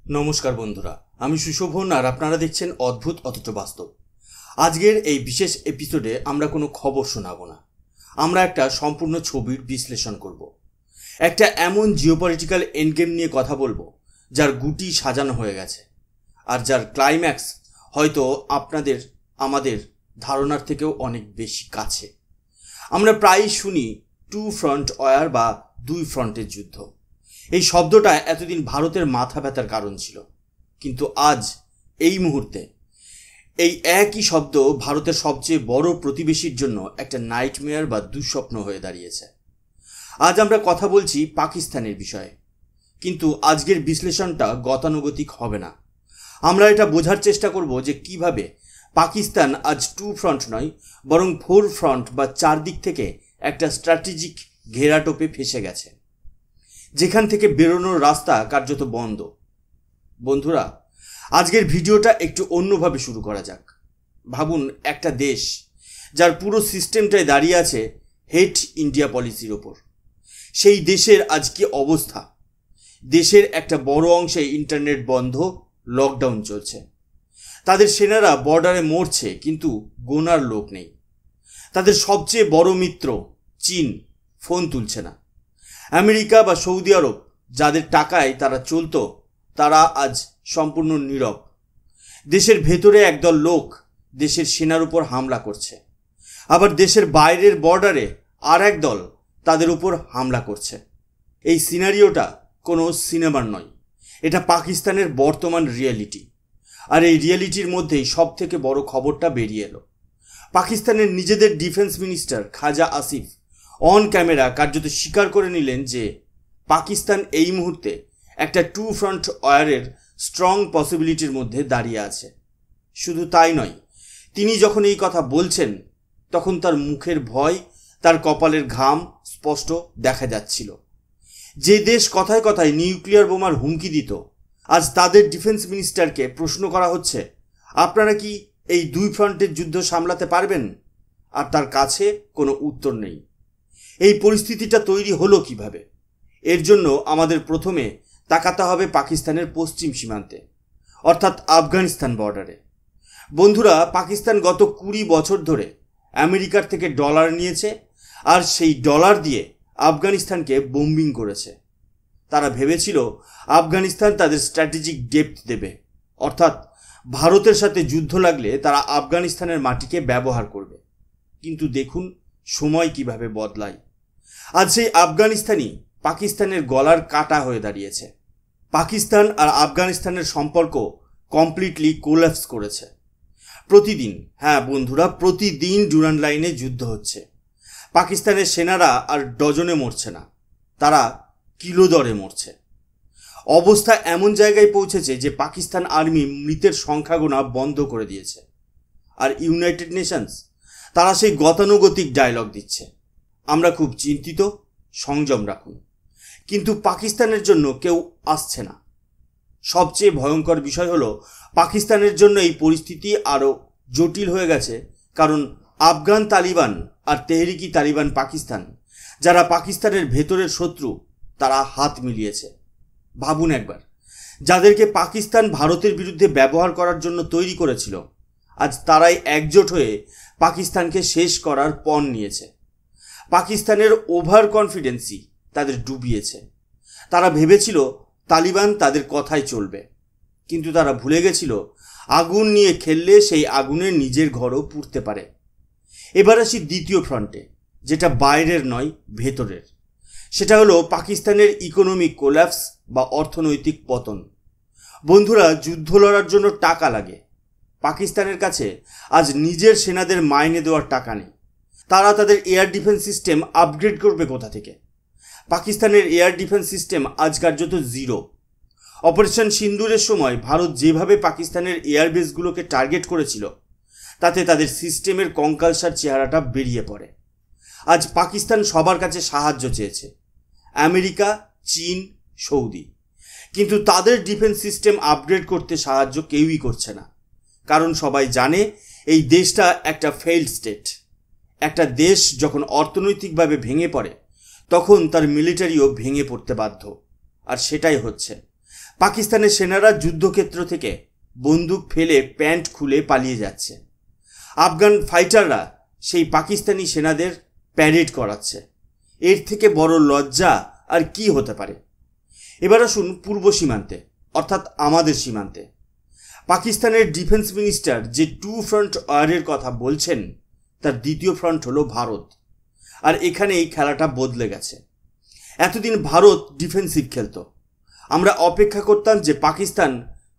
নমস্কার বন্ধুরা, আমি সুশোভন আর আপনারা দেখছেন অদ্ভুত অথচ বাস্তব। আজকের এই বিশেষ এপিসোডে আমরা কোনো খবর শোনাবো না, আমরা একটা সম্পূর্ণ ছবির বিশ্লেষণ করব। একটা এমন জিওপলিটিক্যাল এন্ডগেম নিয়ে কথা বলবো যার গুটি সাজানো হয়ে গেছে আর যার ক্লাইম্যাক্স হয়তো আমাদের ধারণার থেকেও অনেক বেশি কাছে। আমরা প্রায়ই শুনি টু ফ্রন্ট ওয়ার বা দুই ফ্রন্টের যুদ্ধ। এই শব্দটা এতদিন ভারতের মাথা ব্যথার কারণ ছিল, কিন্তু আজ এই মুহূর্তে এই একই শব্দ ভারতের সবচেয়ে বড় প্রতিবেশীর জন্য একটা নাইটমেয়ার বা দুঃস্বপ্ন হয়ে দাঁড়িয়েছে। আজ আমরা কথা বলছি পাকিস্তানের বিষয়ে, কিন্তু আজকের বিশ্লেষণটা গতানুগতিক হবে না। আমরা এটা বোঝার চেষ্টা করব যে কিভাবে পাকিস্তান আজ টু ফ্রন্ট নয়, বরং ফোর ফ্রন্ট বা চারদিক থেকে একটা স্ট্র্যাটেজিক ঘেরাটোপে ফেসে গেছে, যেখান থেকে বেরোনোর রাস্তা কার্যত বন্ধ। বন্ধুরা, আজকের ভিডিওটা একটু অন্যভাবে শুরু করা যাক। ভাবুন, একটা দেশ যার পুরো সিস্টেমটাই দাঁড়িয়ে আছে হেট ইন্ডিয়া পলিসির ওপর। সেই দেশের আজ কি অবস্থা? দেশের একটা বড় অংশে ইন্টারনেট বন্ধ, লকডাউন চলছে। তাদের সেনারা বর্ডারে মরছে, কিন্তু গোনার লোক নেই। তাদের সবচেয়ে বড় মিত্র চীন ফোন তুলছে না। আমেরিকা বা সৌদি আরব, যাদের টাকায় তারা চলতো, তারা আজ সম্পূর্ণ নীরব। দেশের ভেতরে একদল লোক দেশের সেনার উপর হামলা করছে, আবার দেশের বাইরের বর্ডারে আর এক দল তাদের উপর হামলা করছে। এই সিনারিওটা কোনো সিনেমার নয়, এটা পাকিস্তানের বর্তমান রিয়েলিটি। আর এই রিয়েলিটির মধ্যেই সব থেকে বড় খবরটা বেরিয়ে এলো। পাকিস্তানের নিজেদের defence minister Khawaja Asif on camera কার্যত স্বীকার করে নিলেন যে পাকিস্তান এই মুহূর্তে একটা টু ফ্রন্ট ওয়ারের স্ট্রং পসিবিলিটির মধ্যে দাঁড়িয়ে আছে। শুধু তাই নয়, তিনি যখন এই কথা বলছেন তখন তার মুখের ভয়, তার কপালের ঘাম স্পষ্ট দেখা যাচ্ছিল। যে দেশ কথায় কথায় নিউক্লিয়ার বোমার হুমকি দিত, আজ তাদের ডিফেন্স মিনিস্টারকে প্রশ্ন করা হচ্ছে, আপনারা কি এই দুই ফ্রন্টের যুদ্ধ সামলাতে পারবেন? আর তার কাছে কোনো উত্তর নেই। এই পরিস্থিতিটা তৈরি হলো কিভাবে? এর জন্য আমাদের প্রথমে তাকাতে হবে পাকিস্তানের পশ্চিম সীমান্তে, অর্থাৎ আফগানিস্তান বর্ডারে। বন্ধুরা, পাকিস্তান গত 20 বছর ধরে আমেরিকার থেকে ডলার নিয়েছে, আর সেই ডলার দিয়ে আফগানিস্তানকে বোম্বিং করেছে। তারা ভেবেছিল আফগানিস্তান তাদের স্ট্র্যাটেজিক ডেপথ দেবে, অর্থাৎ ভারতের সাথে যুদ্ধ লাগলে তারা আফগানিস্তানের মাটিকে ব্যবহার করবে। কিন্তু দেখুন সময় কিভাবে বদলায়। আজ সেই আফগানিস্তানই পাকিস্তানের গলার কাটা হয়ে দাঁড়িয়েছে। পাকিস্তান আর আফগানিস্তানের সম্পর্ক কমপ্লিটলি কোল্যাপস করেছে। প্রতিদিন, হ্যাঁ বন্ধুরা, প্রতিদিন ডুরান্ড লাইনে যুদ্ধ হচ্ছে। পাকিস্তানের সেনারা আর ডজনে মরছে না, তারা কিলো দরে মরছে। অবস্থা এমন জায়গায় পৌঁছেছে যে পাকিস্তান আর্মি মৃতের সংখ্যা গোনা বন্ধ করে দিয়েছে। আর ইউনাইটেড নেশনস, তারা সেই গতানুগতিক ডায়লগ দিচ্ছে, আমরা খুব চিন্তিত, সংযম রাখুন। কিন্তু পাকিস্তানের জন্য কেউ আসছে না। সবচেয়ে ভয়ঙ্কর বিষয় হলো, পাকিস্তানের জন্য এই পরিস্থিতি আরও জটিল হয়ে গেছে, কারণ আফগান তালিবান আর তেহরিকি তালিবান পাকিস্তান, যারা পাকিস্তানের ভেতরের শত্রু, তারা হাত মিলিয়েছে। ভাবুন একবার, যাদেরকে পাকিস্তান ভারতের বিরুদ্ধে ব্যবহার করার জন্য তৈরি করেছিল, আজ তারাই একজোট হয়ে পাকিস্তানকে শেষ করার পণ নিয়েছে। পাকিস্তানের ওভার কনফিডেন্সি তাদের ডুবিয়েছে। তারা ভেবেছিল তালিবান তাদের কথাই চলবে, কিন্তু তারা ভুলে গেছিল আগুন নিয়ে খেললে সেই আগুনের নিজের ঘরও পুড়তে পারে। এবার আসি দ্বিতীয় ফ্রন্টে, যেটা বাইরের নয়, ভেতরের। সেটা হলো পাকিস্তানের ইকোনমিক কোল্যাপস বা অর্থনৈতিক পতন। বন্ধুরা, যুদ্ধ লড়ার জন্য টাকা লাগে। পাকিস্তানের কাছে আজ নিজের সেনাদের মাইনে দেওয়ার টাকা নেই। তারা তাদের এয়ার ডিফেন্স সিস্টেম আপগ্রেড করবে কোথা থেকে? পাকিস্তানের এয়ার ডিফেন্স সিস্টেম আজ কার্যত জিরো। অপারেশন সিন্দুরের সময় ভারত যেভাবে পাকিস্তানের এয়ারবেসগুলোকে টার্গেট করেছিল, তাতে তাদের সিস্টেমের কঙ্কালসার চেহারাটা বেরিয়ে পড়ে। আজ পাকিস্তান সবার কাছে সাহায্য চেয়েছে, আমেরিকা, চীন, সৌদি, কিন্তু তাদের ডিফেন্স সিস্টেম আপগ্রেড করতে সাহায্য কেউই করছে না। কারণ সবাই জানে এই দেশটা একটা ফেইল্ড স্টেট। একটা দেশ যখন অর্থনৈতিকভাবে ভেঙে পড়ে, তখন তার মিলিটারিও ভেঙে পড়তে বাধ্য। আর সেটাই হচ্ছে। পাকিস্তানের সেনারা যুদ্ধক্ষেত্র থেকে বন্দুক ফেলে প্যান্ট খুলে পালিয়ে যাচ্ছে। আফগান ফাইটাররা সেই পাকিস্তানি সেনাদের প্যারেড করাচ্ছে। এর থেকে বড় লজ্জা আর কি হতে পারে? এবার আসুন পূর্ব সীমান্তে, অর্থাৎ আমাদের সীমান্তে। পাকিস্তানের ডিফেন্স মিনিস্টার যে টু ফ্রন্ট ওয়ারের কথা বলছেন, তার দ্বিতীয় ফ্রন্ট হলো ভারত। আর এখানে এই খেলাটা বদলে গেছে। এতদিন ভারত ডিফেন্সিভ খেলতো। আমরা অপেক্ষা করতাম যে পাকিস্তান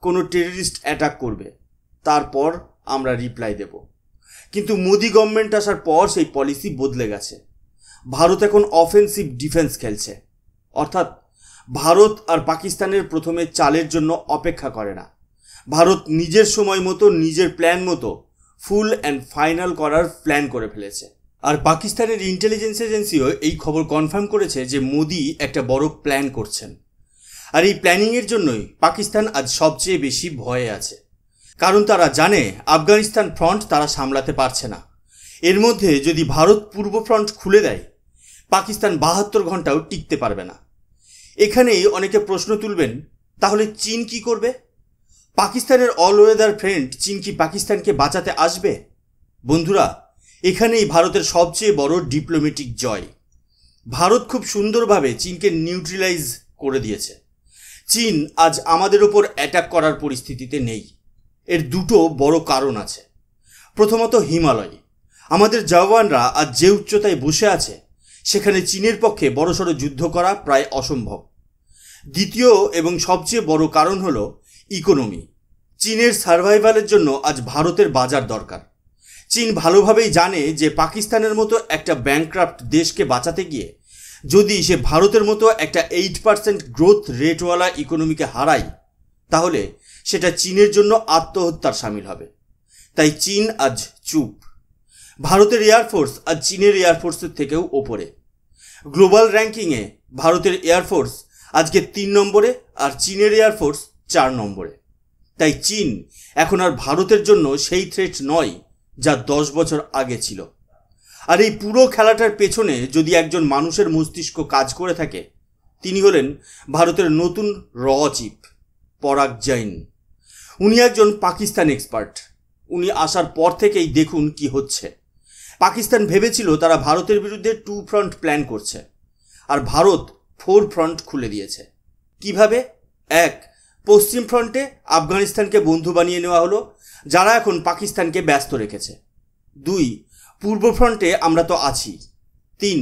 কোনো টেররিস্ট অ্যাটাক করবে, তারপর আমরা রিপ্লাই দেব। কিন্তু মোদি গভর্নমেন্ট আসার পর সেই পলিসি বদলে গেছে। ভারত এখন অফেন্সিভ ডিফেন্স খেলছে। অর্থাৎ ভারত আর পাকিস্তানের প্রথমে চালের জন্য অপেক্ষা করে না। ভারত নিজের সময় মতো, নিজের প্ল্যান মতো ফুল অ্যান্ড ফাইনাল করার প্ল্যান করে ফেলেছে। আর পাকিস্তানের ইন্টেলিজেন্স এজেন্সিও এই খবর কনফার্ম করেছে যে মোদি একটা বড় প্ল্যান করছেন। আর এই প্ল্যানিংয়ের জন্যই পাকিস্তান আজ সবচেয়ে বেশি ভয়ে আছে। কারণ তারা জানে আফগানিস্তান ফ্রন্ট তারা সামলাতে পারছে না। এর মধ্যে যদি ভারত পূর্ব ফ্রন্ট খুলে দেয়, পাকিস্তান 72 ঘন্টাও টিকতে পারবে না। এখানেই অনেকে প্রশ্ন তুলবেন, তাহলে চীন কি করবে? পাকিস্তানের অল ওয়েদার ফ্রেন্ড চীন কি পাকিস্তানকে বাঁচাতে আসবে? বন্ধুরা, এখানেই ভারতের সবচেয়ে বড় ডিপ্লোম্যাটিক জয়। ভারত খুব সুন্দরভাবে চীনকে নিউট্রালাইজ করে দিয়েছে। চীন আজ আমাদের ওপর অ্যাটাক করার পরিস্থিতিতে নেই। এর দুটো বড় কারণ আছে। প্রথমত হিমালয়। আমাদের জওয়ানরা আজ যে উচ্চতায় বসে আছে, সেখানে চীনের পক্ষে বড়সড় যুদ্ধ করা প্রায় অসম্ভব। দ্বিতীয় এবং সবচেয়ে বড় কারণ হলো ইকোনমি। চীনের সার্ভাইভালের জন্য আজ ভারতের বাজার দরকার। চীন ভালোভাবেই জানে যে পাকিস্তানের মতো একটা ব্যাংক্রাফ্ট দেশকে বাঁচাতে গিয়ে যদি সে ভারতের মতো একটা 8% গ্রোথ রেটওয়ালা ইকোনমিকে হারায়, তাহলে সেটা চীনের জন্য আত্মহত্যার শামিল হবে। তাই চীন আজ চুপ। ভারতের এয়ারফোর্স আজ চীনের এয়ারফোর্সের থেকেও ওপরে। গ্লোবাল র্যাঙ্কিংয়ে ভারতের এয়ারফোর্স আজকে 3 নম্বরে আর চীনের এয়ারফোর্স 4 নম্বরে। তাই চীন এখন আর ভারতের জন্য সেই থ্রেট নয় যা 10 বছর আগে ছিল। আর এই পুরো খেলাটার পেছনে যদি একজন মানুষের মস্তিষ্ক কাজ করে থাকে, তিনি হলেন ভারতের নতুন র চিফ পরাগ জৈন। উনি একজন পাকিস্তান এক্সপার্ট। উনি আসার পর থেকেই দেখুন কি হচ্ছে। পাকিস্তান ভেবেছিল তারা ভারতের বিরুদ্ধে 2 ফ্রন্ট প্ল্যান করছে, আর ভারত 4 ফ্রন্ট খুলে দিয়েছে। কিভাবে? 1. পশ্চিম ফ্রন্টে আফগানিস্তানকে বন্ধু বানিয়ে নেওয়া হলো, যারা এখন পাকিস্তানকে ব্যস্ত রেখেছে। 2. পূর্ব ফ্রন্টে আমরা তো আছি। 3.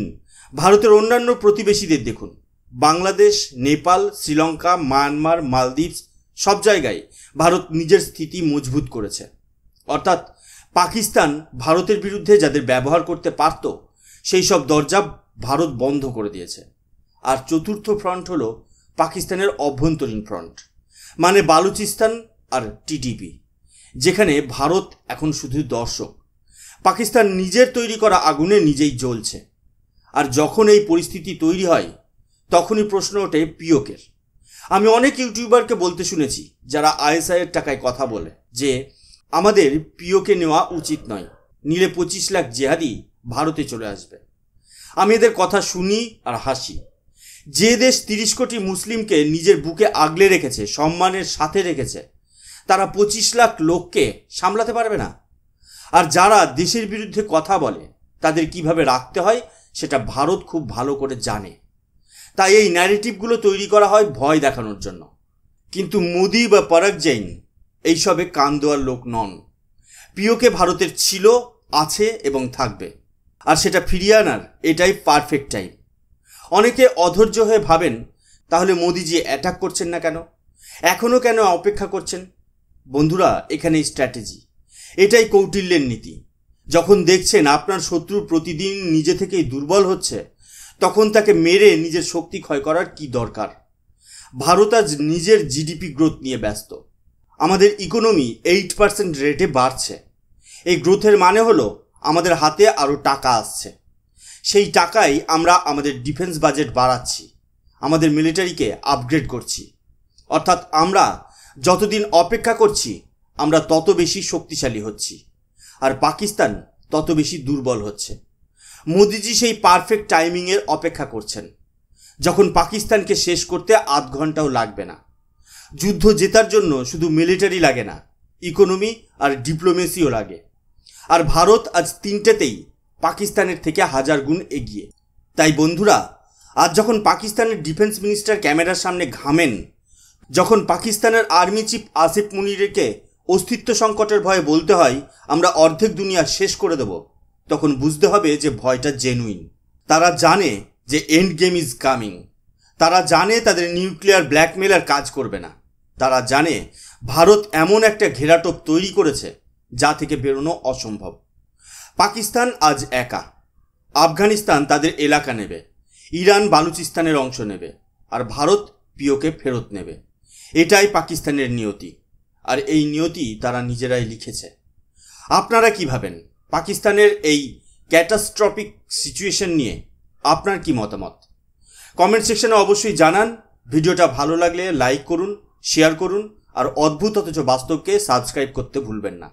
ভারতের অন্যান্য প্রতিবেশীদের দেখুন। বাংলাদেশ, নেপাল, শ্রীলঙ্কা, মায়ানমার, মালদ্বীপ, সব জায়গায় ভারত নিজের স্থিতি মজবুত করেছে। অর্থাৎ পাকিস্তান ভারতের বিরুদ্ধে যাদের ব্যবহার করতে পারত, সেই সব দরজা ভারত বন্ধ করে দিয়েছে। আর চতুর্থ ফ্রন্ট হলো পাকিস্তানের অভ্যন্তরীণ ফ্রন্ট, মানে বালুচিস্তান আর টিটিপি, যেখানে ভারত এখন শুধু দর্শক। পাকিস্তান নিজের তৈরি করা আগুনে নিজেই জ্বলছে। আর যখন এই পরিস্থিতি তৈরি হয়, তখনই প্রশ্ন ওঠে পিওকের। আমি অনেক ইউটিউবারকে বলতে শুনেছি, যারা আইএসআইয়ের টাকায় কথা বলে, যে আমাদের পিওকে নেওয়া উচিত নয়, নিলে 25 লাখ জেহাদি ভারতে চলে আসবে। আমি এদের কথা শুনি আর হাসি। যে দেশ 30 কোটি মুসলিমকে নিজের বুকে আগলে রেখেছে, সম্মানের সাথে রেখেছে, তারা 25 লাখ লোককে সামলাতে পারবে না। আর যারা দেশের বিরুদ্ধে কথা বলে, তাদের কিভাবে রাখতে হয় সেটা ভারত খুব ভালো করে জানে। তাই এই ন্যারেটিভগুলো তৈরি করা হয় ভয় দেখানোর জন্য। কিন্তু মোদি বা পরাগ জৈন এইসবে কান দেওয়ার লোক নন। পিওকে ভারতের ছিল, আছে এবং থাকবে। আর সেটা ফিরিয়ে আনার এটাই পারফেক্ট টাইম। অনেকে অধৈর্য হয়ে ভাবেন, তাহলে মোদিজি অ্যাটাক করছেন না কেন, এখনও কেন অপেক্ষা করছেন? বন্ধুরা, এখানেই স্ট্র্যাটেজি, এটাই কৌটিল্যের নীতি। যখন দেখছেন আপনার শত্রু প্রতিদিন নিজে থেকেই দুর্বল হচ্ছে, তখন তাকে মেরে নিজের শক্তি ক্ষয় করার কি দরকার? ভারত আজ নিজের জিডিপি গ্রোথ নিয়ে ব্যস্ত। আমাদের ইকোনমি 8% রেটে বাড়ছে। এই গ্রোথের মানে হলো আমাদের হাতে আরও টাকা আসছে। সেই টাকায় আমরা আমাদের ডিফেন্স বাজেট বাড়াচ্ছি, আমাদের মিলিটারিকে আপগ্রেড করছি। অর্থাৎ আমরা যতদিন অপেক্ষা করছি, আমরা তত বেশি শক্তিশালী হচ্ছি, আর পাকিস্তান তত বেশি দুর্বল হচ্ছে। মোদিজি সেই পারফেক্ট টাইমিংয়ের অপেক্ষা করছেন, যখন পাকিস্তানকে শেষ করতে আধ ঘন্টাও লাগবে না। যুদ্ধ জেতার জন্য শুধু মিলিটারি লাগে না, ইকোনমি আর ডিপ্লোমেসিও লাগে। আর ভারত আজ তিনটেতেই পাকিস্তানের থেকে 1000 গুণ এগিয়ে। তাই বন্ধুরা, আজ যখন পাকিস্তানের ডিফেন্স মিনিস্টার ক্যামেরার সামনে ঘামেন, যখন পাকিস্তানের আর্মি চিফ আসিফ মুনিরকে অস্তিত্ব সংকটের ভয়ে বলতে হয় আমরা অর্ধেক দুনিয়া শেষ করে দেব, তখন বুঝতে হবে যে ভয়টা জেনুইন। তারা জানে যে এন্ড গেম ইজ কামিং। তারা জানে তাদের নিউক্লিয়ার ব্ল্যাকমেল আর কাজ করবে না। তারা জানে ভারত এমন একটা ঘেরাটোপ তৈরি করেছে যা থেকে বেরোনো অসম্ভব। পাকিস্তান আজ একা। আফগানিস্তান তাদের এলাকা নেবে, ইরান বালুচিস্তানের অংশ নেবে, আর ভারত পিওকে ফেরত নেবে। এটাই পাকিস্তানের নিয়তি, আর এই নিয়তি তারা নিজেরাই লিখেছে। আপনারা কি ভাবেন পাকিস্তানের এই ক্যাটাস্ট্রফিক সিচুয়েশন নিয়ে? আপনার কি মতামত? কমেন্ট সেকশনে অবশ্যই জানান। ভিডিওটা ভালো লাগলে লাইক করুন, শেয়ার করুন, আর অদ্ভুত অথচ বাস্তবকে সাবস্ক্রাইব করতে ভুলবেন না।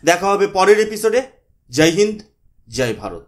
দেখা হবে পরের এপিসোডে। জয় হিন্দ, জয় ভারত।